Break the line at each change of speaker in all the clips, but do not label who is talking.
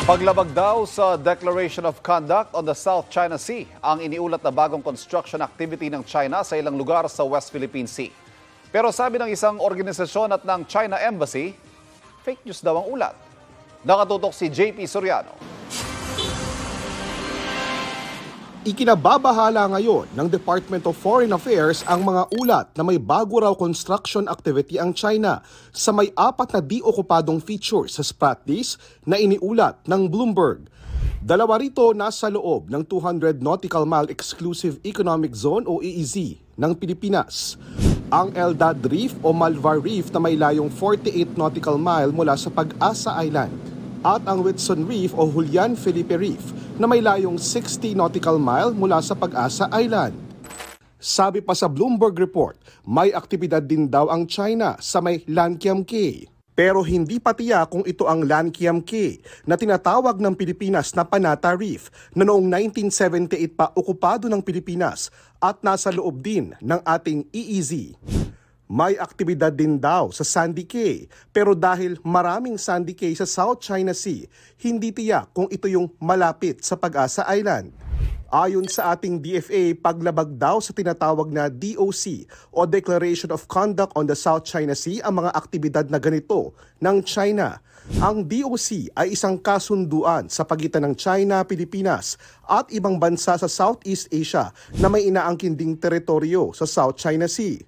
Paglabag daw sa Declaration of Conduct on the South China Sea ang iniulat na bagong construction activity ng China sa ilang lugar sa West Philippine Sea. Pero sabi ng isang organisasyon at ng China Embassy, fake news daw ang ulat. Nakatutok si JP Soriano.
Ikinababahala ngayon ng Department of Foreign Affairs ang mga ulat na may bago raw construction activity ang China sa may 4 na di-okupadong features sa Spratlys na iniulat ng Bloomberg. Dalawa rito nasa loob ng 200 Nautical Mile Exclusive Economic Zone o EEZ ng Pilipinas. Ang Eldad Reef o Malvar Reef na may layong 48 nautical mile mula sa Pag-asa Island at ang Whitson Reef o Julian Felipe Reef na may layong 60 nautical mile mula sa Pag-asa Island. Sabi pa sa Bloomberg report, may aktibidad din daw ang China sa may Lankiam Cay. Pero hindi pa tiyak kung ito ang Lankiam Cay na tinatawag ng Pilipinas na Panata Reef na noong 1978 pa okupado ng Pilipinas at nasa loob din ng ating EEZ. May aktibidad din daw sa Sandy Cay, pero dahil maraming Sandy Cay sa South China Sea, hindi tiyak kung ito yung malapit sa Pag-asa Island. Ayon sa ating DFA, paglabag daw sa tinatawag na DOC o Declaration of Conduct on the South China Sea ang mga aktibidad na ganito ng China. Ang DOC ay isang kasunduan sa pagitan ng China, Pilipinas at ibang bansa sa Southeast Asia na may inaangkin ding teritoryo sa South China Sea,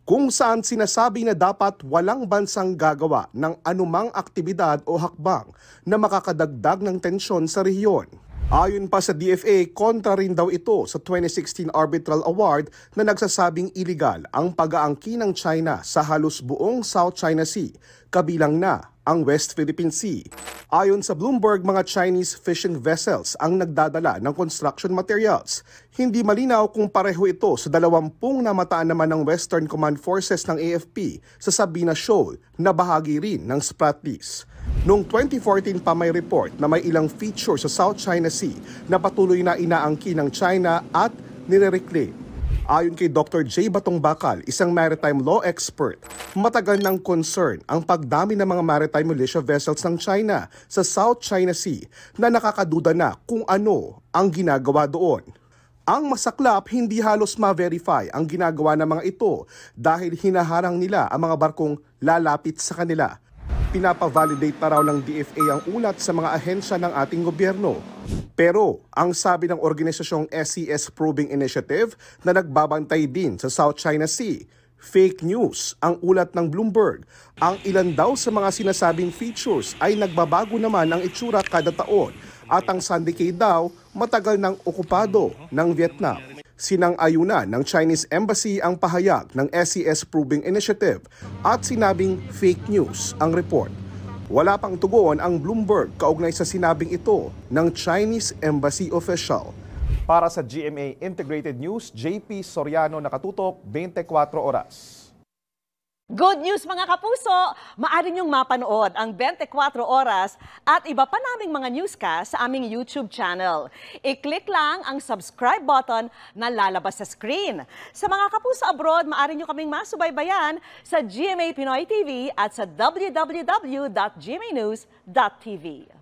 kung saan sinasabi na dapat walang bansang gagawa ng anumang aktibidad o hakbang na makakadagdag ng tensyon sa rehiyon. Ayon pa sa DFA, kontra rin daw ito sa 2016 Arbitral Award na nagsasabing iligal ang pag-aangkin ng China sa halos buong South China Sea, kabilang na ang West Philippine Sea. Ayon sa Bloomberg, mga Chinese fishing vessels ang nagdadala ng construction materials. Hindi malinaw kung pareho ito sa 20 namataan naman ng Western Command Forces ng AFP sa Sabina Shoal na bahagi rin ng Spratlys. Noong 2014 pa may report na may ilang feature sa South China Sea na patuloy na inaangkin ng China at nire-reclaim. Ayon kay Dr. J. Batong Bakal, isang maritime law expert, matagal ng concern ang pagdami ng mga maritime militia vessels ng China sa South China Sea na nakakaduda na kung ano ang ginagawa doon. Ang masaklap, hindi halos ma-verify ang ginagawa ng mga ito dahil hinaharang nila ang mga barkong lalapit sa kanila. Pinapavalidate na raw ng DFA ang ulat sa mga ahensya ng ating gobyerno. Pero ang sabi ng organisasyong SCS Probing Initiative na nagbabantay din sa South China Sea, fake news ang ulat ng Bloomberg. Ang ilan daw sa mga sinasabing features ay nagbabago naman ang itsura kada taon at ang Sandy Cay daw matagal nang okupado ng Vietnam. Sinang-ayunan ng Chinese Embassy ang pahayag ng SCS Probing Initiative at sinabing fake news ang report. Wala pang tugon ang Bloomberg kaugnay sa sinabing ito ng Chinese Embassy official. Para sa GMA Integrated News, JP Soriano, nakatutok 24 oras.
Good news mga kapuso! Maaari niyong mapanood ang 24 oras at iba pa naming mga newscast sa aming YouTube channel. I-click lang ang subscribe button na lalabas sa screen. Sa mga kapuso abroad, maaari niyo kaming masubaybayan sa GMA Pinoy TV at sa www.gmanews.tv.